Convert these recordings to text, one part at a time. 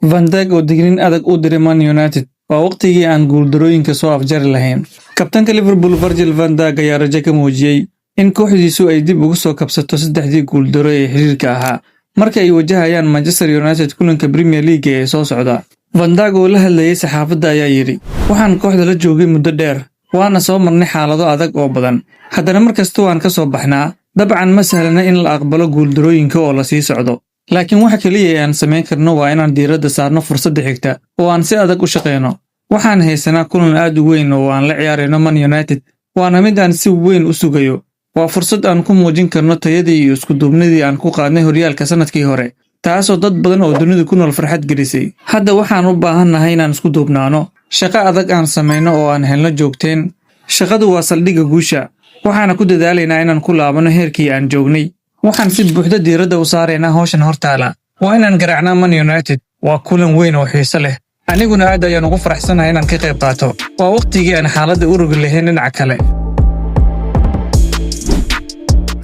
Van Dijk oo digniin adag u diray Man United waa waqtigii aan guuldarooyinka soo afjari lahayn. Kabtanka Liverpool Virgil van Dijk ayaa rajo ka muujiyay in kooxdiisu ay dib ugu soo kabsato saddexdii guuldaro ee xiriirka ahaa marka ay wajahayaan Manchester United kulanka Premier League ee soo socda. Van Dijk oo la hadlayay saxaafadda ayaa yiri: "Waxaan kooxda la joogay muddo dheer, waana soo marnay xaalado adag oo badan. Haddana markasta waan ka soo baxnaa. Dabcan ma sahlana in la aqbalo guuldarooyinka oo la sii socdo. Laakiin waxa kaliya ee aan samayn karno waa inaan diiradda saarno fursadda xigta oo aan si adag u shaqeyno. Waxaan haysanaa kulan aad u weyn oo aan la ciyaarayno Man United, waana mid aan si weyn u sugayo. Waa fursad aan ku muujin karno tayadii iyo isku duubnidii aan ku qaadnay horyaalka sanadkii hore, taasoo dad badan oo dunida ku nool farxad gelisay. Hadda waxaan u baahannahay inaan isku duubnaano, shaqo adag aan samayno oo aan helno joogteen. Shaqadu waa saldhigga guusha. Waxaan ku dadaalaynaa inaan ku laabano heerkii aan joognay. Waxaan si buuxda diiradda u saaraynaa hawshan hortaala. Waa inaan garaacnaa Man United. Waa kulan weyn oo xiiso leh. Aniguna aad ayaan ugu faraxsanahay inaan ka qayb qaato. Waa waqtigii aan xaaladda u rogi lahayn dhinaca kale."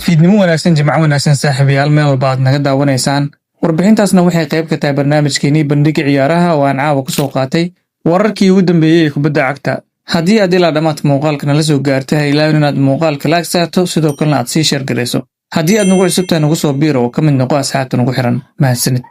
Fiidnimo wanaagsan, jimco wanaagsan saaxiibayaal, meel walba aad naga daawanaysaan. Warbixintaasna waxay qayb ka tahay barnaamijkeenii bandhiga ciyaaraha oo aan caawa ku soo qaatay wararkii ugu dambeeyay ee kubadda cagta. Haddii aad ilaa dhammaadka muuqaalka nala soo gaartay, ha ilaawin inaad muuqaalka like saarto, sidoo kalena aad sii share garayso. Haddii aad nagu cusubtahay nagu soo biiro oo ka mid noqo asxaabta nagu xiran. Mahadsanid.